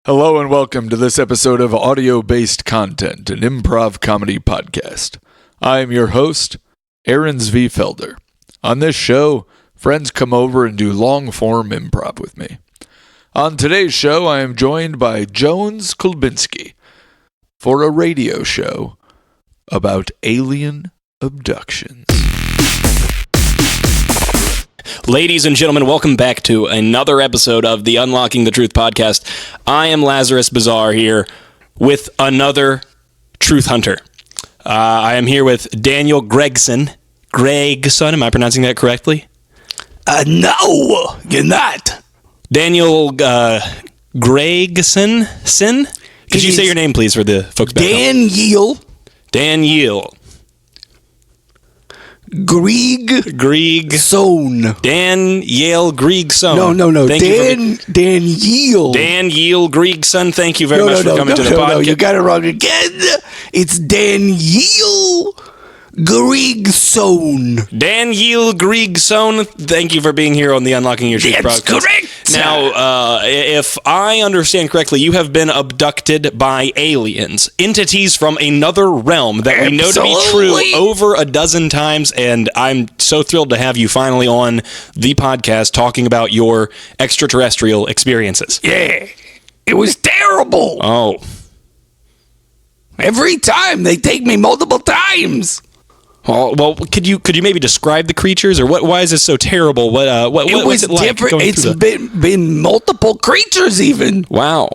Hello and welcome to this episode of Audio-Based Content, an improv comedy podcast. I am your host, Aaron Zvifelder. On this show, friends come over and do long-form improv with me. On today's show, I am joined by Jones Kolbinsky for a radio show about alien abductions. Ladies and gentlemen, welcome back to another episode of the Unlocking the Truth podcast. I am Lazarus Bazaar here with another truth hunter. I am here with Daniel Gregson. Gregson, am I pronouncing that correctly? No, you're not. Daniel Gregson? Could you say your name, please, for the folks back home? Daniel. Griegson. Daniel Griegson. No. Daniel. Daniel Griegson. Thank you very much for coming to the podcast. No, you got it wrong again. It's Daniel Griegson. Daniel Griegson. Thank you for being here on the Unlocking Your Truth podcast. That's correct. Now, if I understand correctly, you have been abducted by aliens, entities from another realm that we know to be true over a dozen times, and I'm so thrilled to have you finally on the podcast talking about your extraterrestrial experiences. Yeah, it was terrible. Oh. Every time, they take me multiple times. Well, could you maybe describe the creatures, or why is this so terrible? What's it like? Different. It's been multiple creatures even. Wow.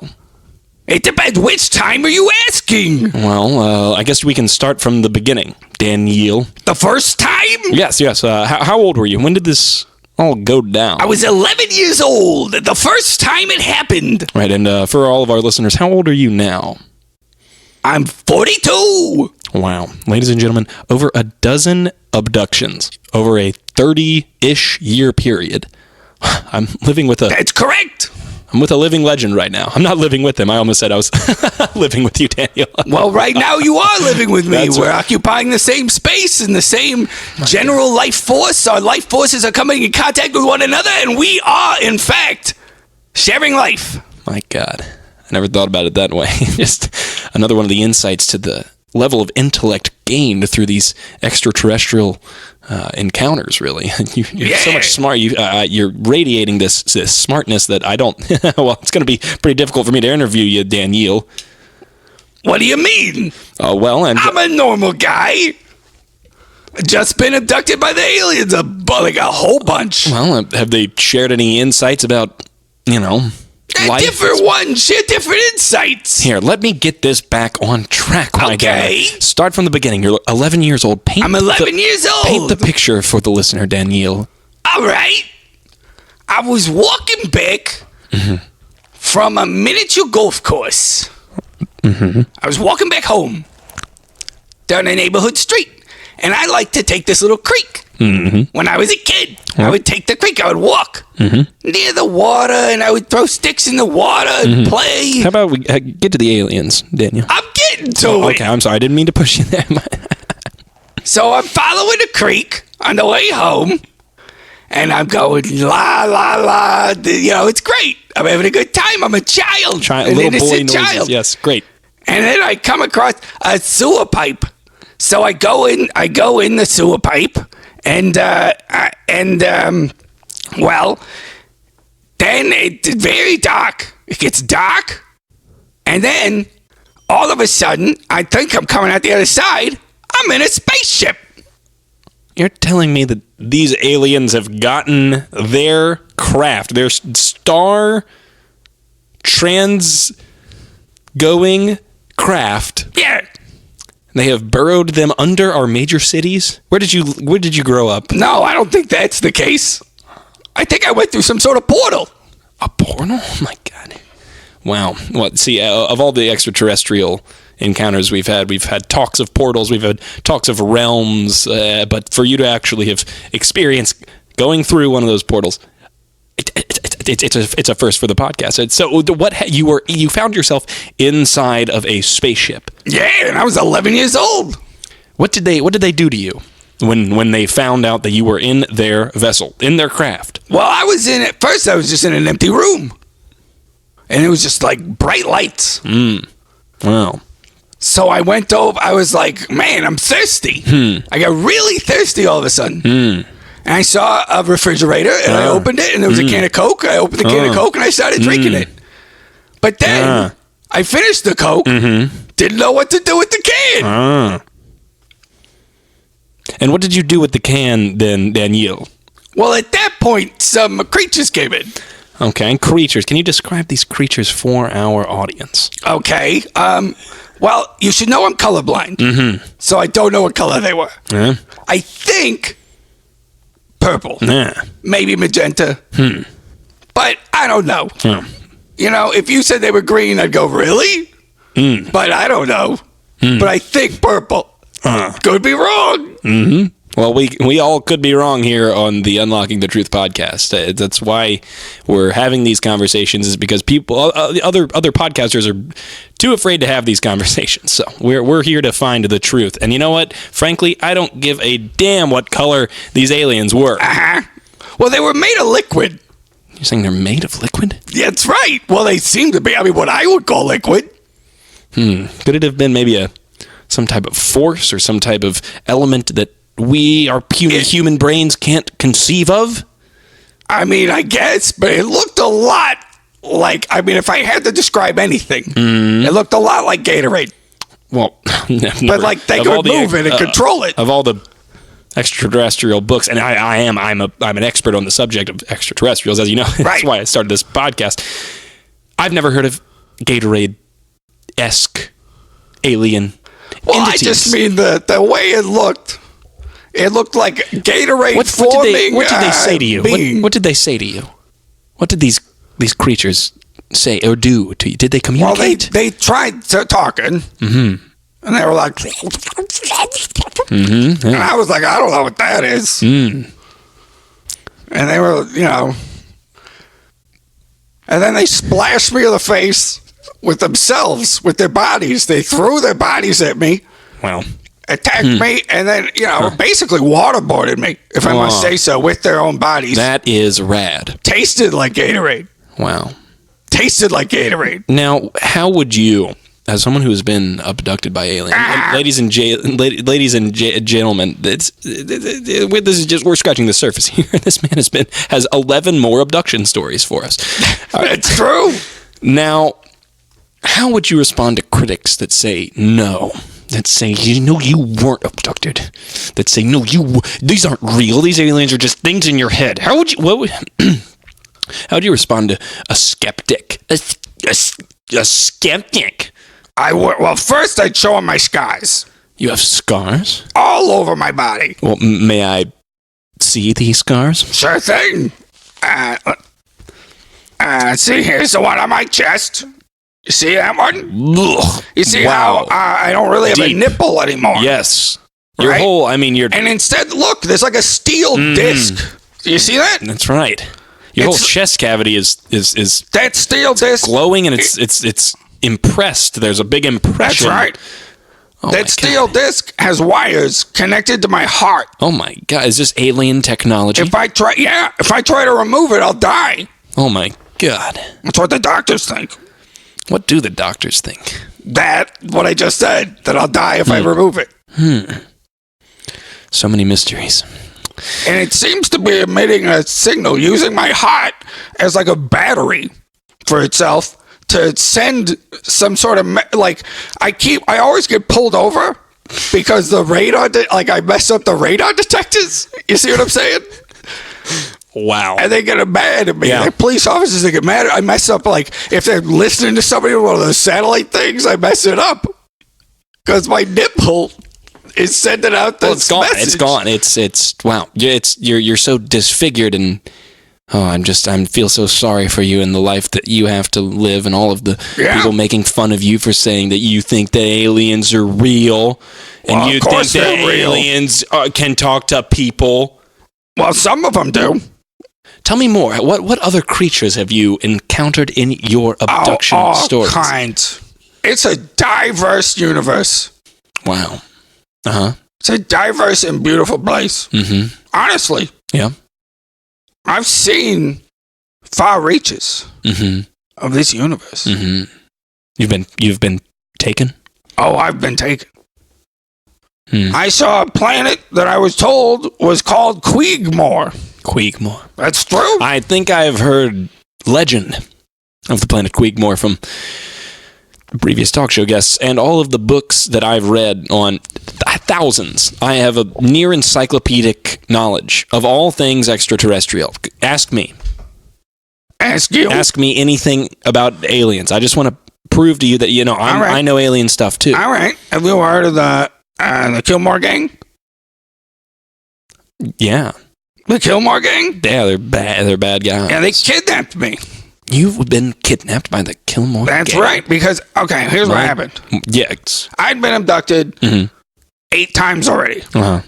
It depends. Which time are you asking? Well, I guess we can start from the beginning, Daniel. The first time? Yes. How old were you? When did this all go down? I was 11 years old the first time it happened. Right, and for all of our listeners, how old are you now? I'm 42. Wow. Ladies and gentlemen, over a dozen abductions over a 30-ish year period. I'm living with That's correct. I'm with a living legend right now. I'm not living with him. I almost said I was living with you, Daniel. Well, right now you are living with me. That's We're right. occupying the same space and the same general life force. Our life forces are coming in contact with one another, and we are, in fact, sharing life. My God. I never thought about it that way. Just another one of the insights to the level of intellect gained through these extraterrestrial encounters, really. You're so much smart. You're radiating this smartness that I don't... Well, it's going to be pretty difficult for me to interview you, Daniel. What do you mean? I'm a normal guy. Just been abducted by the aliens, like a whole bunch. Well, have they shared any insights about, life? Different ones share different insights. Here, let me get this back on track. Okay. Start from the beginning. You're 11 years old. I'm 11 years old. Paint the picture for the listener, Daniel. All right. I was walking back from a miniature golf course. I was walking back home down a neighborhood street, and I like to take this little creek. When I was a kid, I would take the creek. I would walk near the water, and I would throw sticks in the water and play. How about we get to the aliens, Daniel? I'm getting to it. Okay, I'm sorry. I didn't mean to push you there. So I'm following the creek on the way home, and I'm going, la, la, la. It's great. I'm having a good time. I'm a child. An little innocent boy child. noises. Yes, great. And then I come across a sewer pipe. So I go in the sewer pipe, and then it's very dark. It gets dark, and then all of a sudden, I think I'm coming out the other side. I'm in a spaceship. You're telling me that these aliens have gotten their craft, their star trans-going craft. Yeah. They have burrowed them under our major cities. Where did you grow up? No, I don't think that's the case. I think I went through some sort of portal. A portal? Oh my God. Wow. Well, see, of all the extraterrestrial encounters we've had talks of portals, we've had talks of realms, but for you to actually have experienced going through one of those portals, it's a first for the podcast. So you found yourself inside of a spaceship. Yeah, and I was 11 years old. What did they do to you when they found out that you were in their vessel, in their craft? Well, at first I was just in an empty room. and it was just like bright lights. Wow. So I went over. I was like, man, I'm thirsty. I got really thirsty all of a sudden. And I saw a refrigerator, and I opened it, and there was a can of Coke. I opened the can of Coke, and I started drinking it. But then I finished the Coke, didn't know what to do with the can. And what did you do with the can then, Daniel? Well, at that point, some creatures came in. Okay, creatures. Can you describe these creatures for our audience? Okay. Well, you should know I'm colorblind. So I don't know what color they were. I think purple. Maybe magenta. But I don't know. You know, if you said they were green, I'd go, really? But I don't know. But I think purple. Could be wrong. Well, we all could be wrong here on the Unlocking the Truth podcast. That's why we're having these conversations, is because people, other podcasters are too afraid to have these conversations. So we're here to find the truth. And you know what? Frankly, I don't give a damn what color these aliens were. Well, they were made of liquid. You're saying they're made of liquid? That's right. Well, they seem to be. I mean, what I would call liquid. Could it have been maybe some type of force or some type of element that our human brains can't conceive of? I mean, I guess, but it looked a lot like, I mean, if I had to describe anything, it looked a lot like Gatorade. Well, but like they could move it and control it. Of all the extraterrestrial books, and I'm an expert on the subject of extraterrestrials, as you know. That's why I started this podcast. I've never heard of Gatorade-esque alien entities. I just mean the way it looked. It looked like Gatorade What did they say to you? What did they say to you? What did these creatures say or do to you? Did they communicate? Well, they tried talking, and they were like, and I was like, I don't know what that is. And they were, and then they splashed me in the face with themselves, with their bodies. They threw their bodies at me. Wow. Attacked me, and then, basically waterboarded me, if I must say so, with their own bodies. That is rad. Tasted like Gatorade. Wow. Tasted like Gatorade. Now, how would you, as someone who has been abducted by aliens, ladies and gentlemen, this is just, we're scratching the surface here. This man has 11 more abduction stories for us. It's true. Now, how would you respond to critics that say no? That say, you weren't abducted. That say, no, these aren't real. These aliens are just things in your head. How would you respond to a skeptic? A skeptic? Well, first I'd show him my scars. You have scars? All over my body. Well, may I see these scars? Sure thing. See, here's the one on my chest. You see that one? Ugh. You see how I don't really have a nipple anymore? Yes. Your whole, you're... And instead, look, there's like a steel disc. Do you see that? That's right. Your whole chest cavity is that steel disc glowing, and it's impressed. There's a big impression. That's right. That steel disc has wires connected to my heart. Oh my God. Is this alien technology? If I try to remove it, I'll die. Oh my God. That's what the doctors think. What do the doctors think? What I just said, that I'll die if I remove it. So many mysteries. And it seems to be emitting a signal using my heart as like a battery for itself to send some sort of, I always get pulled over because the radar, I mess up the radar detectors. You see what I'm saying? Wow. And they get mad at me. Yeah. Like police officers, they get mad. I mess up, if they're listening to somebody on one of those satellite things, I mess it up. Because my nipple is sending out this message. It's gone. It's wow. You're so disfigured, and I feel so sorry for you and the life that you have to live, and all of the people making fun of you for saying that you think that aliens are real, and you think that aliens can talk to people. Well, some of them do. Tell me more. What other creatures have you encountered in your abduction stories? All kinds. It's a diverse universe. Wow. It's a diverse and beautiful place. Honestly. Yeah. I've seen far reaches. of this universe. Mm-hmm. You've been taken? Oh, I've been taken. Hmm. I saw a planet that I was told was called Queegmore. Queegmore. That's true. I think I've heard legend of the planet Queegmore from previous talk show guests and all of the books that I've read on thousands. I have a near encyclopedic knowledge of all things extraterrestrial. Ask me. Ask you. Ask me anything about aliens. I just want to prove to you that, I know alien stuff too. All right. Have you heard of the Kilmore gang? Yeah. The Kilmore gang? Yeah, they're bad. They're bad guys. Yeah, they kidnapped me. You've been kidnapped by the Kilmore gang. That's right. Because, okay, here's what happened. Yeah. I'd been abducted 8 times already. Uh-huh.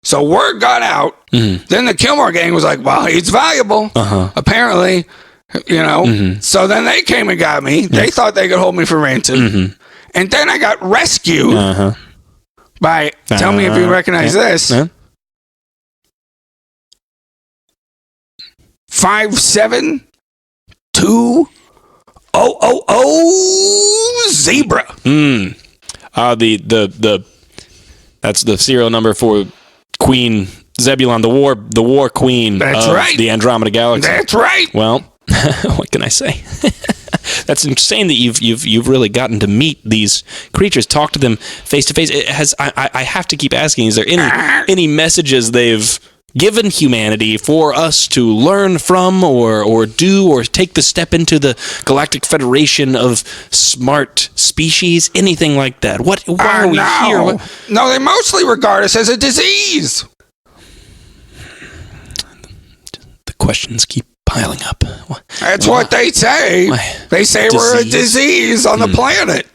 So word got out. Mm-hmm. Then the Kilmore gang was like, well, he's valuable. Uh-huh. Apparently, So then they came and got me. They thought they could hold me for ransom. Mm-hmm. And then I got rescued by, tell me if you recognize this, 57200 Zebra. That's the serial number for Queen Zebulon, the war queen That's of right. the Andromeda Galaxy. That's right. Well, what can I say? That's insane that you've really gotten to meet these creatures, talk to them face to face. I have to keep asking: is there any messages they've given humanity for us to learn from, or do, or take the step into the Galactic Federation of smart species? Anything like that? Why are we here? No, they mostly regard us as a disease. The questions keep piling up. That's what they say. They say we're a disease on the planet.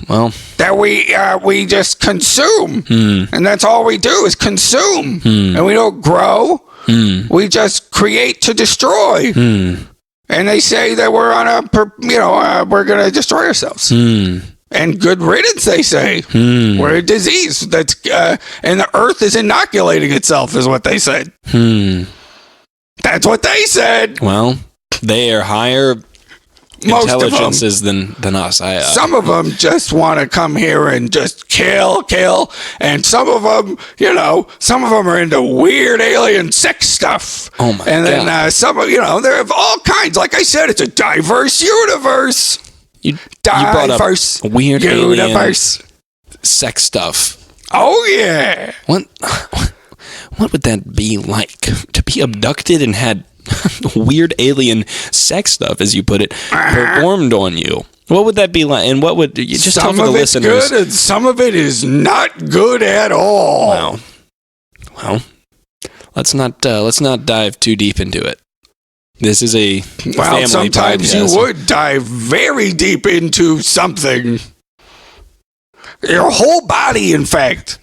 Well, that we just consume, and that's all we do is consume, and we don't grow. We just create to destroy. And they say that we're on we're going to destroy ourselves. And good riddance, they say. We're a disease that's and the Earth is inoculating itself, is what they said. That's what they said. Well, they are higher intelligences than us. Some of them just want to come here and just kill, and some of them, are into weird alien sex stuff. Oh my God! And then some of there are all kinds. Like I said, it's a diverse universe. You brought up weird universe alien sex stuff. Oh yeah. What would that be like to be abducted and had weird alien sex stuff, as you put it, performed on you? What would that be like? And what would you just tell for the listeners? Some of it's good, and some of it is not good at all. Wow. Well, let's not dive too deep into it. This is a family sometimes podcast. You would dive very deep into something. Your whole body, in fact.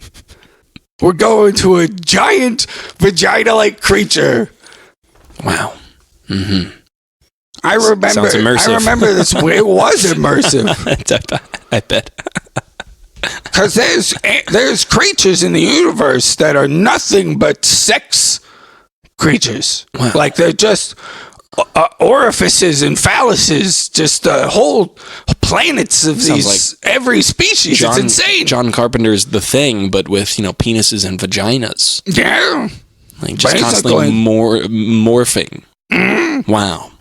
We're going to a giant vagina-like creature. Wow. Mm-hmm. I remember. Sounds immersive. I remember this. It was immersive. I bet. Because there's creatures in the universe that are nothing but sex creatures. Wow. Like they're just orifices and phalluses, just whole planets of every species. It's insane. John Carpenter's The Thing, but with penises and vaginas. Yeah, like just constantly morphing. Wow,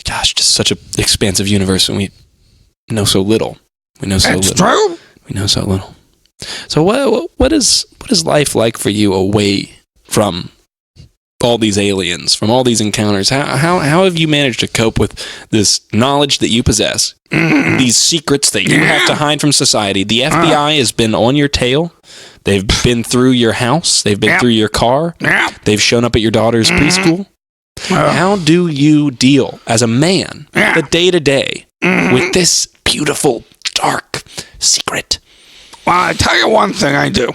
gosh, just such an expansive universe, and we know so little. That's true. We know so little. So what is life like for you away from all these aliens, from all these encounters? How have you managed to cope with this knowledge that you possess, these secrets that you have to hide from society? The FBI has been on your tail. They've been through your house. They've been through your car. They've shown up at your daughter's preschool. How do you deal as a man, the day-to-day, with this beautiful, dark secret? Well, I tell you one thing I do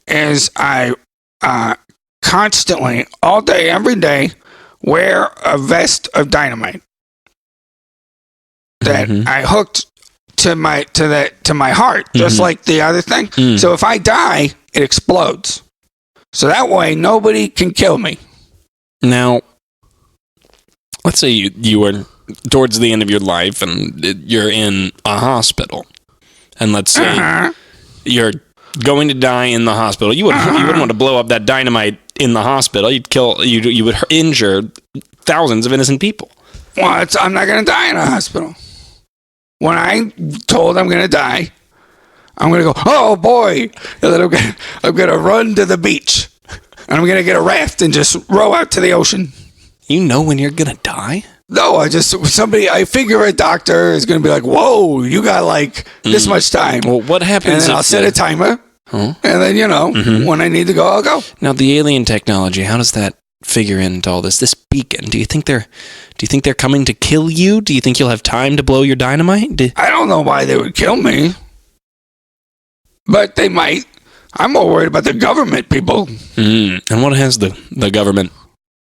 is I constantly, all day, every day, wear a vest of dynamite that I hooked to my heart, just like the other thing. So if I die, it explodes. So that way, nobody can kill me. Now, let's let's say you were towards the end of your life and you're in a hospital, and let's say you're going to die in the hospital. You wouldn't want to blow up that dynamite in the hospital. You would injure thousands of innocent people. Well, I'm not going to die in a hospital. When I'm told I'm going to die, I'm going to go, oh boy, and then I'm going to run to the beach, and I'm going to get a raft and just row out to the ocean. You know when you're going to die? No, I figure a doctor is going to be like, whoa, you got like this much time. Well, what happens? And then I'll set a timer, and then, when I need to go, I'll go. Now, the alien technology, how does that figure into all this? This beacon, do you think they're coming to kill you? Do you think you'll have time to blow your dynamite? I don't know why they would kill me, but they might. I'm more worried about the government people. And what has the government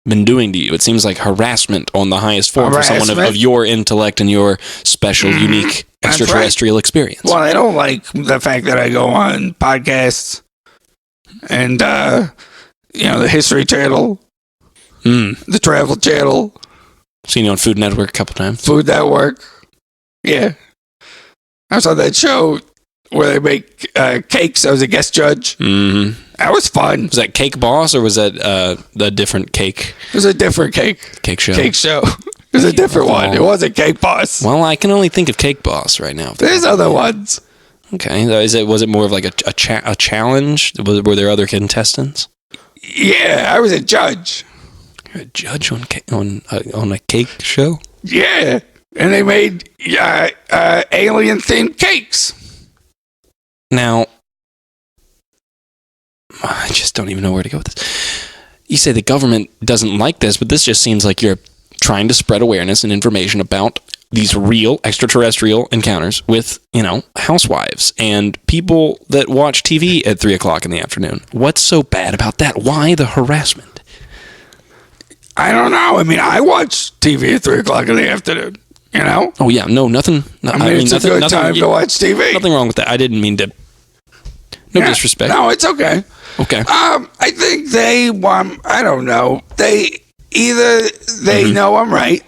been doing to you? It seems like harassment on the highest form for someone of your intellect and your special, unique extraterrestrial experience. Well, I don't like the fact that I go on podcasts and, the History Channel, the Travel Channel. Seen you on Food Network a couple times. Food Network. Yeah. I was on that show where they make cakes. I was a guest judge. Mm-hmm. That was fun. Was that Cake Boss or was that a different cake? It was a different cake show. Cake show. It was a different one. It wasn't Cake Boss. Well, I can only think of Cake Boss right now. There's other ones. Okay. Was it more of like a challenge? Were there other contestants? Yeah, I was a judge. You're a judge on a cake show? Yeah. And they made alien-themed cakes. Now, I just don't even know where to go with this. You say the government doesn't like this, but this just seems like you're trying to spread awareness and information about these real extraterrestrial encounters with, housewives and people that watch TV at 3 o'clock in the afternoon. What's so bad about that? Why the harassment? I don't know. I mean, I watch TV at 3 o'clock in the afternoon, Oh, yeah. No, nothing. It's a good time to watch TV. Nothing wrong with that. I didn't mean to. No disrespect. No, it's okay. Okay. I think they want, I don't know. They know I'm right,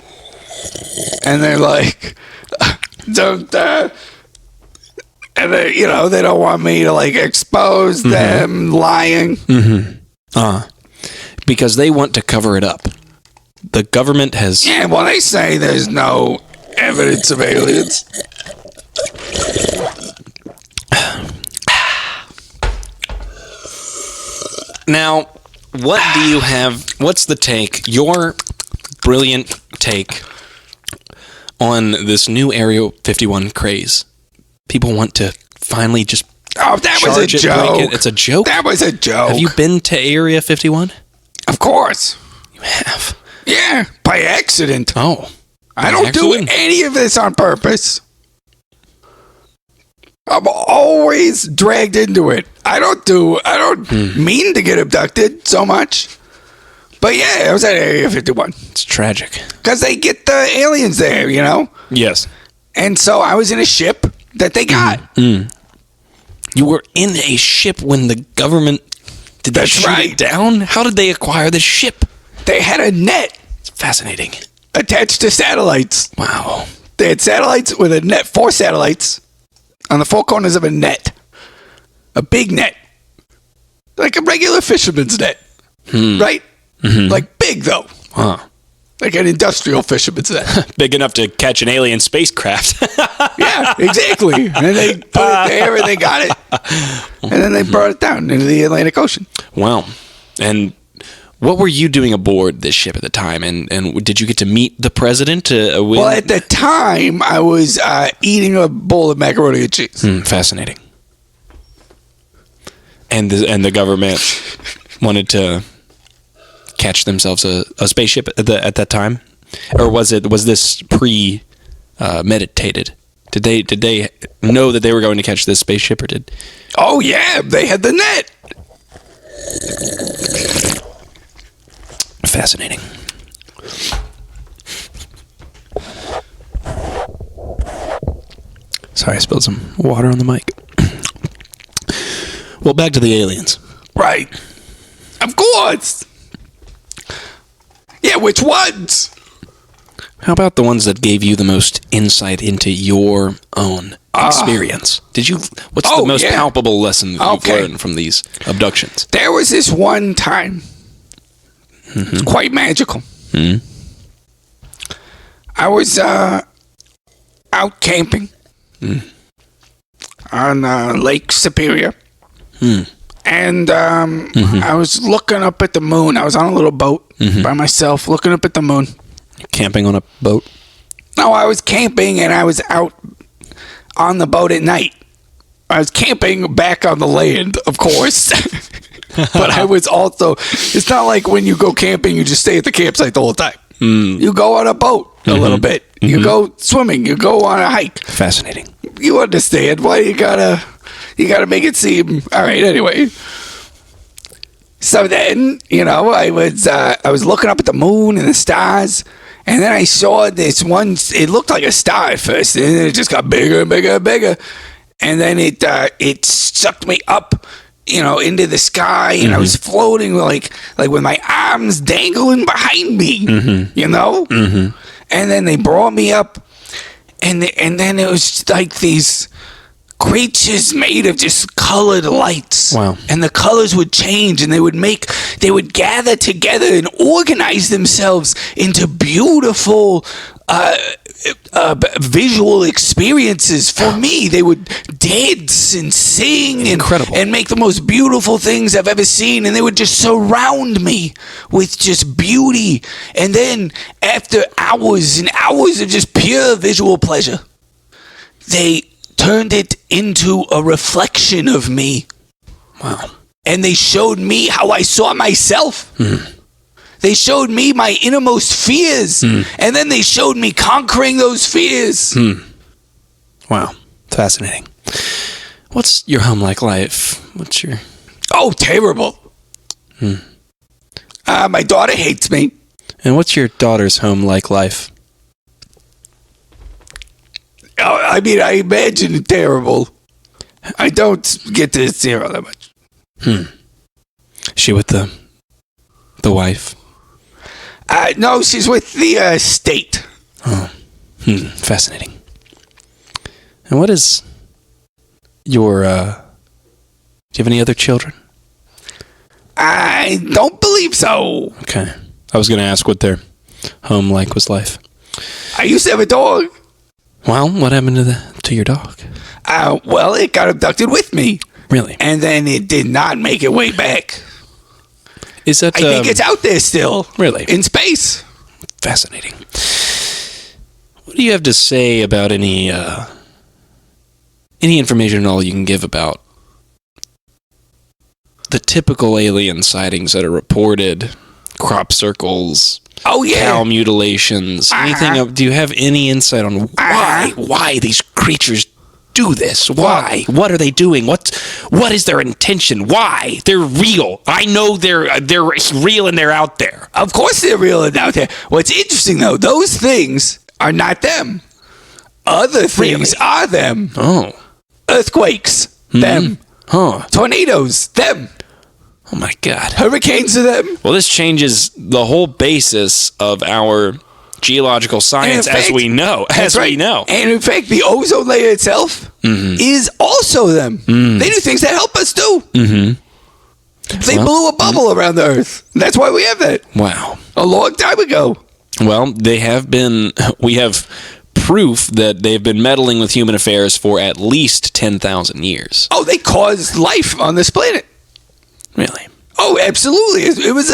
and they're like, don't, and they, they don't want me to like expose them lying. Because they want to cover it up. The government has... Yeah, well, they say there's no evidence of aliens. Now, what do you have... What's the take, your brilliant take on this new Area 51 craze? People want to finally just... Oh, that was a joke. It's a joke? That was a joke. Have you been to Area 51? Of course. You have? Yeah, by accident. Oh. I don't do any of this on purpose. I'm always dragged into it. I don't mean to get abducted so much. But yeah, I was at Area 51. It's tragic. Because they get the aliens there, Yes. And so I was in a ship that they got. You were in a ship when the government... Did they shoot it down? How did they acquire the ship? They had a net. It's fascinating. Attached to satellites. Wow. They had satellites with a net, 4 satellites on the 4 corners of a net. A big net. Like a regular fisherman's net. Right? Like big, though. Huh. Like an industrial fisherman's net. Big enough to catch an alien spacecraft. Yeah, exactly. And they put it there and they got it. And then they brought it down into the Atlantic Ocean. Wow. And what were you doing aboard this ship at the time? And did you get to meet the president? Well, at the time, I was eating a bowl of macaroni and cheese. Fascinating. And the government wanted to catch themselves a spaceship at that time, or was this meditated? Did they know that they were going to catch this spaceship, or did? Oh yeah, they had the net. Fascinating. Sorry, I spilled some water on the mic. Well, back to the aliens. Right. Of course. Yeah, which ones? How about the ones that gave you the most insight into your own experience? What's the most palpable lesson that you've learned from these abductions? There was this one time. It's quite magical. I was out camping on Lake Superior. And I was looking up at the moon. I was on a little boat by myself, looking up at the moon. Camping on a boat? No, I was camping and I was out on the boat at night. I was camping back on the land, of course. But I was also, it's not like when you go camping, you just stay at the campsite the whole time. You go on a boat a little bit. You go swimming. You go on a hike. Fascinating. You understand why you gotta make it seem all right. Anyway, so then I was looking up at the moon and the stars, and then I saw this one. It looked like a star at first, and then it just got bigger and bigger and bigger, and then it sucked me up, into the sky, and I was floating like with my arms dangling behind me, and then they brought me up, and then it was like these creatures made of just colored lights. Wow. And the colors would change, and they would gather together and organize themselves into beautiful visual experiences for me. They would dance and sing and make the most beautiful things I've ever seen, and they would just surround me with just beauty. And then after hours and hours of just pure visual pleasure, they turned it into a reflection of me. Wow. And they showed me how I saw myself. They showed me my innermost fears. And then they showed me conquering those fears. Wow. Fascinating. What's your home-like life? Oh, terrible. My daughter hates me. And what's your daughter's home-like life? I mean, I imagine it terrible. I don't get to see her that much. She with the wife? No, she's with the state. Oh, fascinating. And what is your? Do you have any other children? I don't believe so. Okay, I was going to ask what their home like was life. I used to have a dog. Well, what happened to your dog? Well, it got abducted with me. Really? And then it did not make its way back. Is that? I think it's out there still. Really? In space. Fascinating. What do you have to say about any information at all you can give about the typical alien sightings that are reported? Crop circles. Oh yeah. Cow mutilations. Anything? Do you have any insight on why these creatures do this? Why? What are they doing? What is their intention? Why? They're real. I know they're real and they're out there. Of course they're real and out there. What's interesting though, those things are not them. Other things are them. Oh. Earthquakes, them. Huh. Tornadoes, them. Oh my God. Hurricanes are them. Well, this changes the whole basis of our geological science as we know. And in fact, the ozone layer itself is also them. They do things that help us too. They blew a bubble around the Earth. That's why we have that. Wow. A long time ago. Well, we have proof that they've been meddling with human affairs for at least 10,000 years. Oh, they caused life on this planet. Really? Oh, absolutely. It was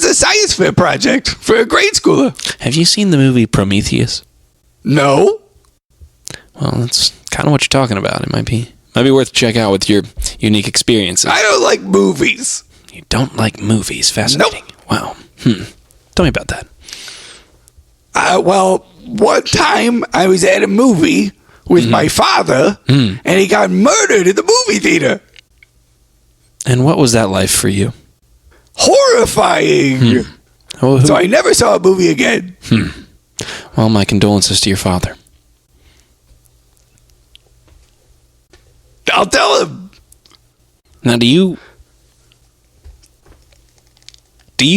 a science fair project for a grade schooler. Have you seen the movie Prometheus? No. Well, that's kind of what you're talking about. It might be worth to check out with your unique experiences. I don't like movies. You don't like movies? Fascinating. Nope. Wow. Tell me about that. Well, one time I was at a movie with my father, and he got murdered in the movie theater. And what was that life for you? Horrifying. So I never saw a movie again. Well, my condolences to your father. I'll tell him. Now, do you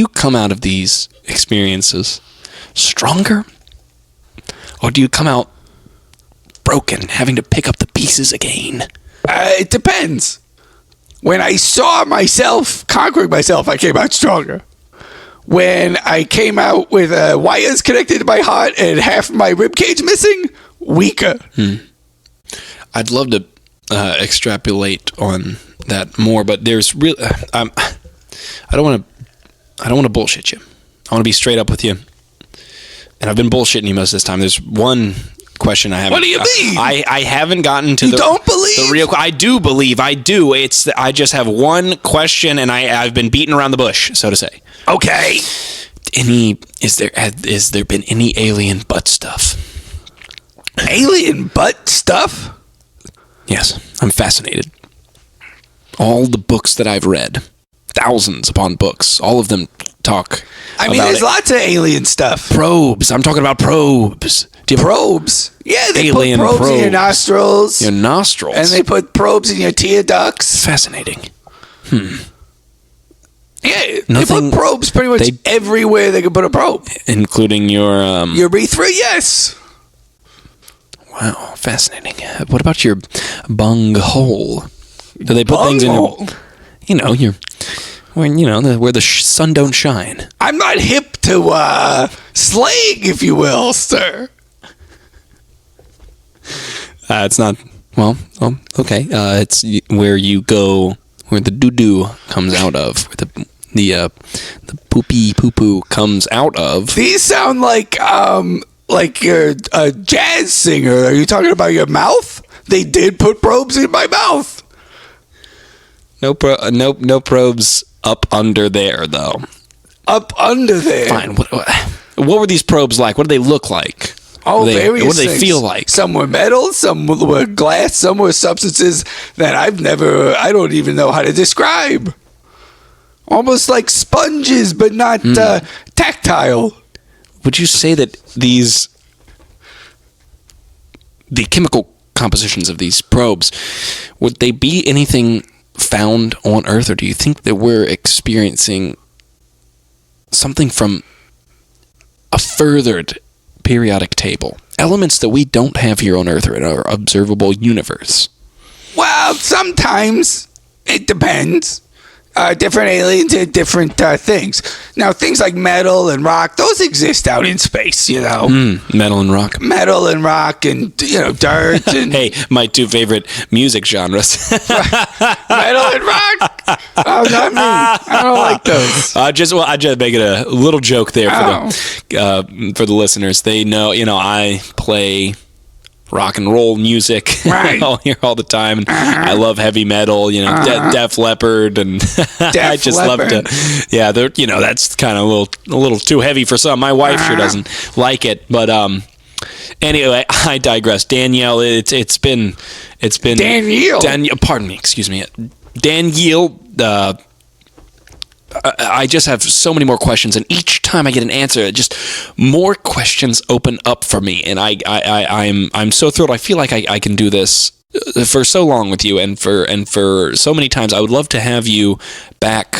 come out of these experiences stronger Or do you come out broken, having to pick up the pieces again? It depends. When I saw myself conquering myself, I came out stronger. When I came out with wires connected to my heart and half of my ribcage missing, weaker. I'd love to extrapolate on that more, but there's really, I don't want to bullshit you. I want to be straight up with you. And I've been bullshitting you most of this time. There's one question I haven't. What do you mean? I haven't gotten to you don't believe? The real. I do believe. I do. I just have one question, and I've been beating around the bush, so to say. Okay. Has there been any alien butt stuff? Alien butt stuff? Yes, I'm fascinated. All the books that I've read, thousands upon books, all of them talk. I mean, there's lots of alien stuff. Probes. I'm talking about probes. Do you have probes? Yeah, they alien put probes in your nostrils. Your nostrils. And they put probes in your tear ducts. Fascinating. Yeah, they put probes pretty much everywhere they can put a probe. Including your... urethra, yes. Wow, fascinating. What about your bung hole? Do they put things in your... You know, where the sun don't shine. I'm not hip to slaying, if you will, sir. It's not... Well, okay. It's where you go... Where the doo-doo comes out of. Where the poopy poo-poo comes out of. These sound like you're a jazz singer. Are you talking about your mouth? They did put probes in my mouth. No probes up under there, though. Up under there? Fine. What were these probes like? What do they look like? Oh, various What do they things. feel like? Some were metal, some were glass, some were substances that I don't even know how to describe. Almost like sponges, but not tactile. Would you say that the chemical compositions of these probes, would they be anything found on Earth, or do you think that we're experiencing something from a furthered periodic table? Elements that we don't have here on Earth or in our observable universe? Well, sometimes it depends. Different aliens did different things. Now, things like metal and rock, those exist out in space, you know. Metal and rock. Metal and rock and, dirt. And hey, my two favorite music genres. Metal and rock? Oh, not me. I don't like those. I just making a little joke there for the listeners. They know, I play rock and roll music. Right. I'll hear all the time. And I love heavy metal, Def Leppard, and I just love to. Yeah, they're, that's kind of a little too heavy for some. My wife sure doesn't like it, but anyway, I digress. Danielle, it's been Danielle. Pardon me, excuse me, Danielle. I just have so many more questions, and each time I get an answer, just more questions open up for me, and I'm so thrilled. I feel like I can do this for so long with you, and for so many times. I would love to have you back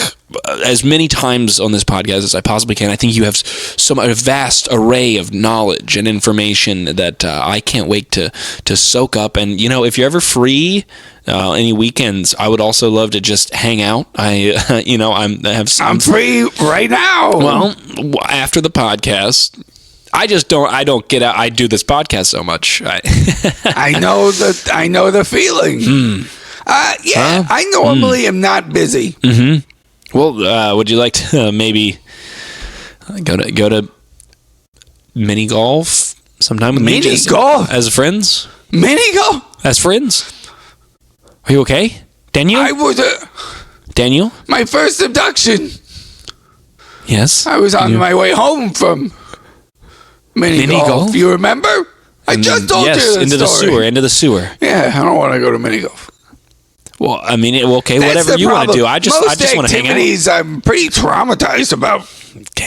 as many times on this podcast as I possibly can. I think you have a vast array of knowledge and information that I can't wait to soak up. And if you're ever free, any weekends, I would also love to just hang out. I'm free right now. Well, after the podcast. I don't get out. I do this podcast so much. I know the feeling. I normally am not busy. Mm-hmm. Well, would you like to maybe go to mini golf sometime with me? Mini golf as friends. Mini golf as friends. Are you okay, Daniel? I was Daniel. My first abduction. Yes. I was on my way home from mini golf. You remember? I just told you the story. Into the sewer. Yeah, I don't want to go to mini golf. Well, I mean, okay, whatever you want to do. I just want to hang out. Most activities I'm pretty traumatized about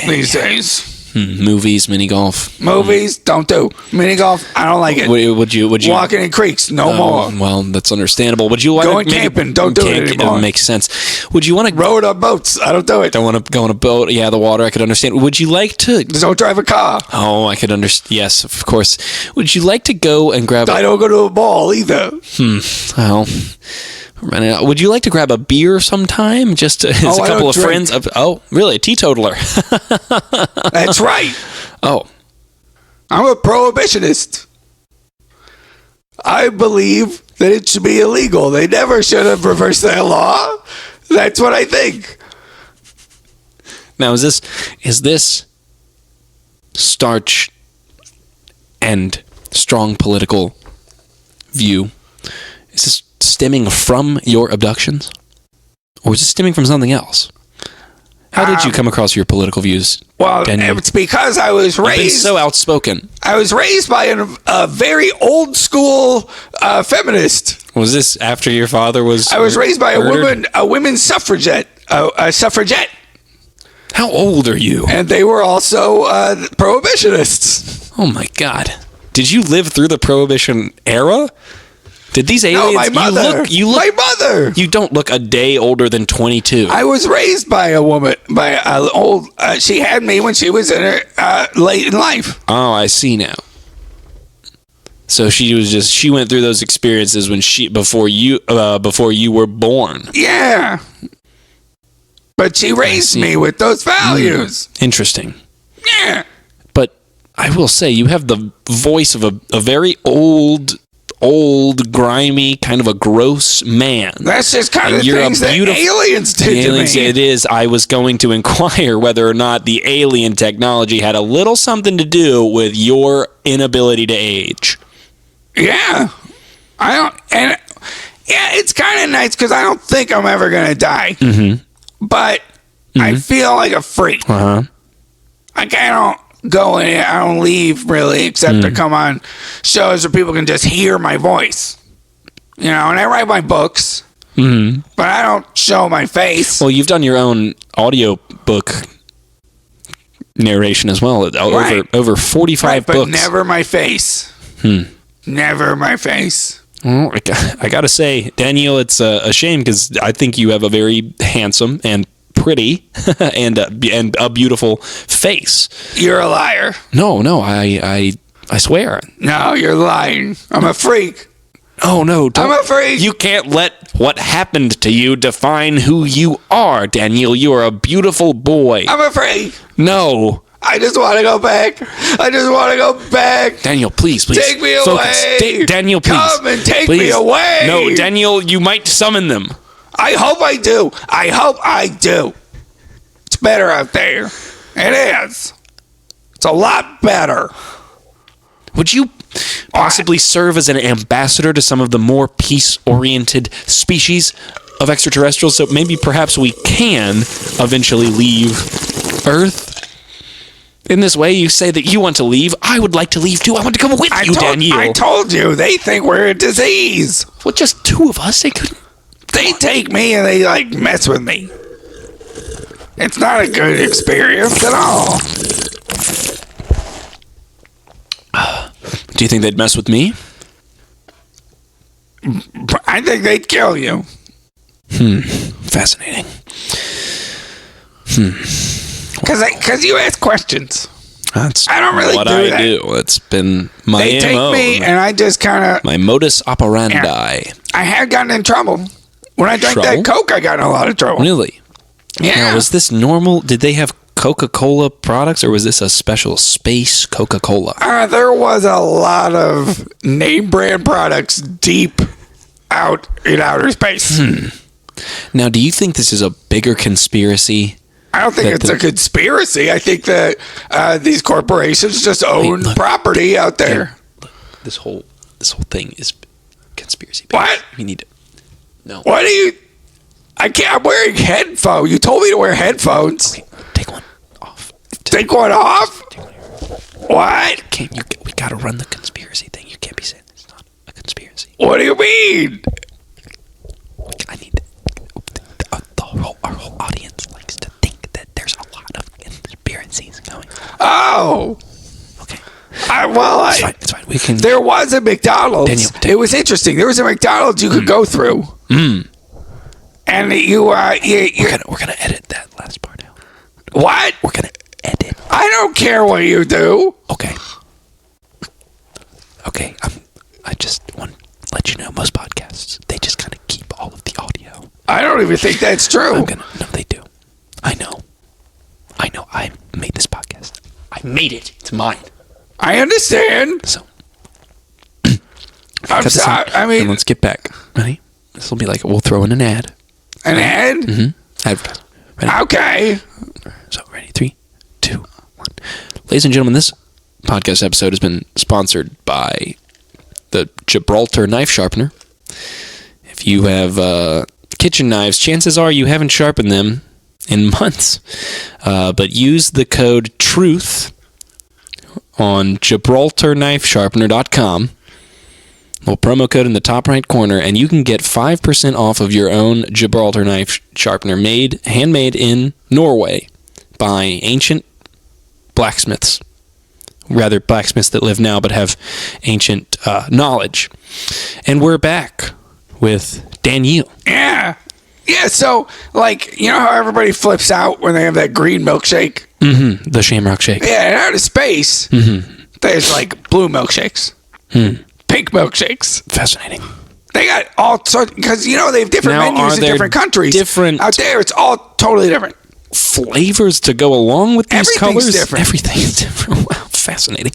these days. Movies, mini golf. Movies, don't do. Mini golf, I don't like it. Would you Walking in creeks, no more. Well, that's understandable. Would you want Going camping, don't do it anymore. It makes sense. Would you want to Rowing on boats, I don't do it. Don't want to go on a boat. Yeah, the water, I could understand. Would you like to... Don't drive a car. Oh, I could understand. Yes, of course. Would you like to go and grab... I don't go to a ball either. Well... Would you like to grab a beer sometime? Just as a couple of friends? Oh, really? A teetotaler? That's right. Oh. I'm a prohibitionist. I believe that it should be illegal. They never should have reversed that law. That's what I think. Now, is this starch and strong political view? Is this stemming from your abductions? Or is it stemming from something else? How did you come across your political views? Well, it's because I was raised... You've been so outspoken. I was raised by a very old school feminist. Was this after your father was... I was raised by murdered? a women's suffragette. A suffragette. How old are you? And they were also prohibitionists. Oh my God. Did you live through the Prohibition era? Did these aliens... No, my mother. My mother. You don't look a day older than 22. I was raised by a woman, by an old... she had me when she was in her late in life. Oh, I see now. So she went through those experiences before you were born. Yeah. But she raised me with those values. Interesting. Yeah. But I will say, you have the voice of a very old, grimy, kind of a gross man. That's just kind of things that aliens did to me. It is. I was going to inquire whether or not the alien technology had a little something to do with your inability to age. Yeah. It's kind of nice because I don't think I'm ever going to die. Mm-hmm. But I feel like a freak. Uh-huh. Like I don't go in, I don't leave really, except to come on shows where people can just hear my voice. You know, and I write my books, but I don't show my face. Well, you've done your own audio book narration as well. Right. Over 45 but books. Never my face. Never my face. Well, I got to say, Daniel, it's a shame because I think you have a very handsome and pretty and a beautiful face. You're a liar. No, I swear. No, you're lying. I'm a freak. Oh, no. I'm a freak. You can't let what happened to you define who you are, Daniel. You are a beautiful boy. I'm a freak. No. I just want to go back. Daniel, please. Take me away. Daniel, please. Come and take me away. No, Daniel, you might summon them. I hope I do. It's better out there. It is. It's a lot better. Would you possibly serve as an ambassador to some of the more peace-oriented species of extraterrestrials? So maybe perhaps we can eventually leave Earth. In this way, you say that you want to leave. I would like to leave too. I want to come with you, Daniel. I told you. They think we're a disease. Well, just two of us. They couldn't. They take me and they mess with me. It's not a good experience at all. Do you think they'd mess with me? I think they'd kill you. Fascinating. Because you ask questions. That's I don't really what do I that. do. It's been my They take MO. me and I just kind of... My modus operandi. I had gotten in trouble. When I drank Trouble? that Coke, I got in a lot of trouble. Really? Yeah. Now, was this normal? Did they have Coca-Cola products, or was this a special space Coca-Cola? There was a lot of name brand products deep out in outer space. Now, do you think this is a bigger conspiration? I don't think it's a conspiracy. I think that these corporations just own property out there. Hey, look, this whole thing is conspiracy. What? We need to. No. What are you? I can't. I'm wearing headphones. You told me to wear headphones. Okay, take one off. Take one off? What? We gotta run the conspiracy thing. You can't be saying it's not a conspiracy. What do you mean? I need our whole audience likes to think that there's a lot of conspiracies going on. Oh. Okay. It's fine. We can. There was a McDonald's. Daniel. It was interesting. There was a McDonald's you could go through. And we're gonna edit that last part out. What? We're gonna edit. I don't care what you do. Okay. I just want to let you know, most podcasts, they just kind of keep all of the audio. I don't even think that's true. No, they do. I know. I made this podcast. I made it. It's mine. I understand. So. I'm sorry. I mean, and let's get back. Ready? This will be like, we'll throw in an ad. An ad? Mm-hmm. Advertise. Ready? Okay. So, ready? 3, 2, 1. Ladies and gentlemen, this podcast episode has been sponsored by the Gibraltar Knife Sharpener. If you have kitchen knives, chances are you haven't sharpened them in months. But use the code TRUTH on GibraltarKnifeSharpener.com. Little promo code in the top right corner, and you can get 5% off of your own Gibraltar knife sharpener, handmade in Norway by ancient blacksmiths. Rather, blacksmiths that live now but have ancient knowledge. And we're back with Daniel. Yeah. Yeah, so, like, you know how everybody flips out when they have that green milkshake? Mm-hmm. The Shamrock Shake. Yeah, in outer space, there's, like, blue milkshakes. Pink milkshakes. Fascinating. They got all sorts, because, you know, they have different menus in different countries. Out there, it's all totally different. Flavors to go along with these colors? Everything's different. Wow, fascinating.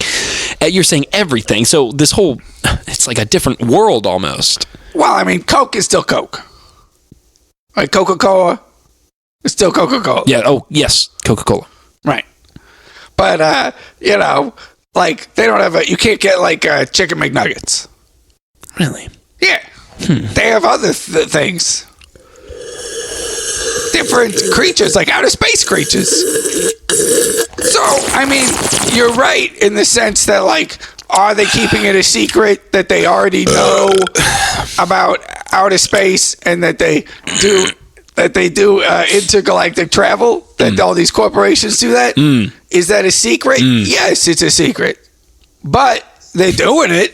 You're saying everything. So this whole, it's like a different world almost. Well, I mean, Coke is still Coke. Like Coca-Cola is still Coca-Cola. Yeah, oh, yes, Coca-Cola. Right. But, you know, like, they don't have you can't get, like, chicken McNuggets. Really? Yeah. They have other things. Different creatures, like outer space creatures. So, I mean, you're right in the sense that, like, are they keeping it a secret that they already know about outer space and that they do intergalactic travel? That all these corporations do that? Is that a secret? Yes, it's a secret. But they're doing it.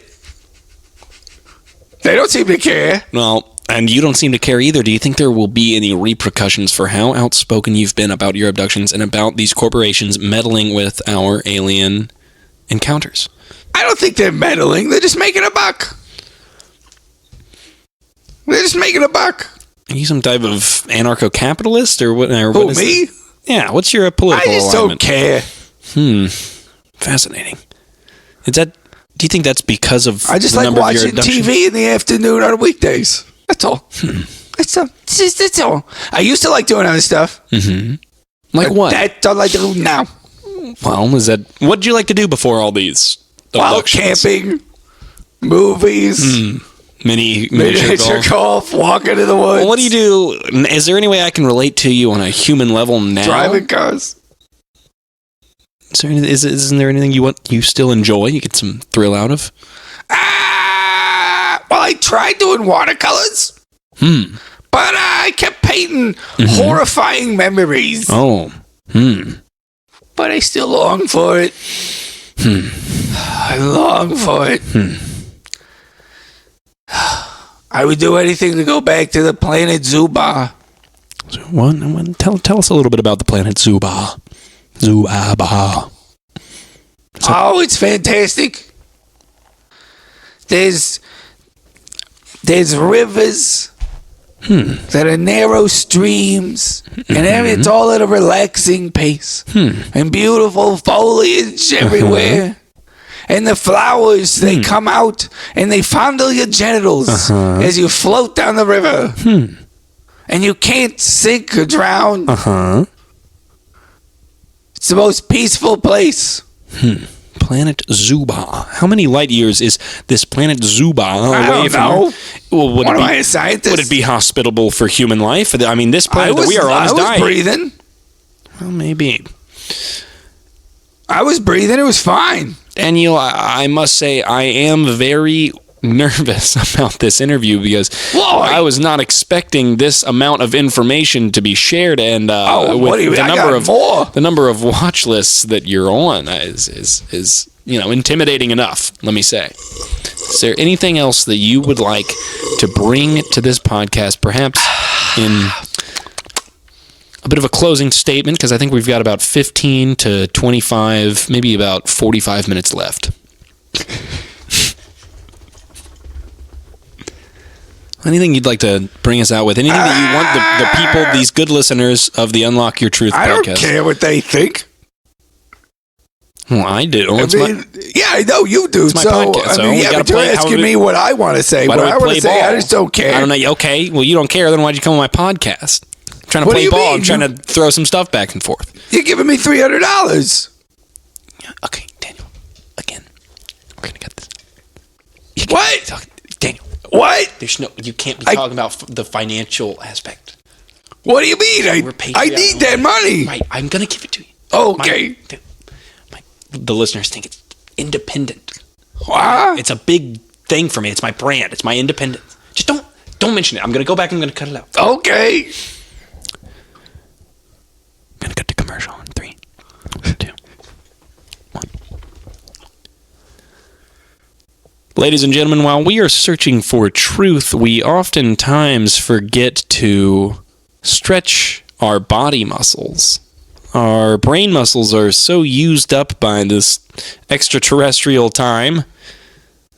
They don't seem to care. Well, and you don't seem to care either. Do you think there will be any repercussions for how outspoken you've been about your abductions and about these corporations meddling with our alien encounters? I don't think they're meddling. They're just making a buck. Are you some type of anarcho-capitalist or what? Who, me? Yeah, what's your political alignment? I just don't care. Fascinating. Do you think that's because of I just like watching TV in the afternoon on weekdays. That's all. That's all. I used to like doing other stuff. Like what? That's all I do now. Well, what did you like to do before all these? Well, camping, movies, miniature golf, walking in the woods. Well, what do you do? Is there any way I can relate to you on a human level now? Driving cars. Isn't there anything you still enjoy? You get some thrill out of? Well, I tried doing watercolors. But I kept painting horrifying memories. Oh. But I still long for it. I long for it. I would do anything to go back to the planet Zuba. Tell us a little bit about the planet Zuba. Oh, it's fantastic. There's rivers that are narrow streams, and it's all at a relaxing pace, and beautiful foliage everywhere. And the flowers, they come out and they fondle your genitals as you float down the river. And you can't sink or drown. It's the most peaceful place. Planet Zuba. How many light years is this planet Zuba away from? I don't know. Well, what am I, a scientist? Would it be hospitable for human life? I mean, this planet that we are on is dying. I was breathing. Well, maybe. I was breathing. It was fine. Daniel, I must say, I am very nervous about this interview because I was not expecting this amount of information to be shared, and the number of watch lists that you're on is intimidating enough. Let me say. Is there anything else that you would like to bring to this podcast, perhaps in a bit of a closing statement? Because I think we've got about 15 to 25, maybe about 45 minutes left. Anything you'd like to bring us out with? Anything that you want the people, these good listeners of the Unlock Your Truth podcast? I don't care what they think. Well, I do. Yeah, I know you do. It's my podcast. But you're asking me what I want to say. What I want to say, I just don't care. I don't know. Okay, well, you don't care. Then why'd you come on my podcast? I'm trying to play ball. I'm trying to throw some stuff back and forth. You're giving me $300. Okay, Daniel. Again, we're gonna get this. What? Daniel. What? You can't be talking about the financial aspect. What do you mean? I need that money. Right, I'm going to give it to you. Okay. The listeners think it's independent. What? It's a big thing for me. It's my brand. It's my independence. Just don't mention it. I'm going to go back and I'm going to cut it out. Okay. I'm going to cut to commercial in 3, 2, 1. Ladies and gentlemen, while we are searching for truth, we oftentimes forget to stretch our body muscles. Our brain muscles are so used up by this extraterrestrial time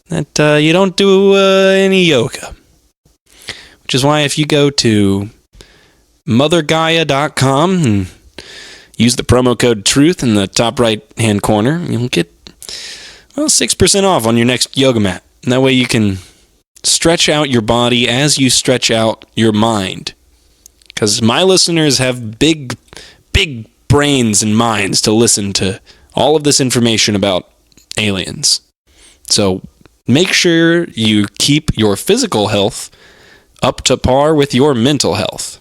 that you don't do any yoga. Which is why if you go to mothergaia.com and use the promo code TRUTH in the top right-hand corner, you'll get 6% off on your next yoga mat. And that way you can stretch out your body as you stretch out your mind. Because my listeners have big brains and minds to listen to all of this information about aliens. So make sure you keep your physical health up to par with your mental health.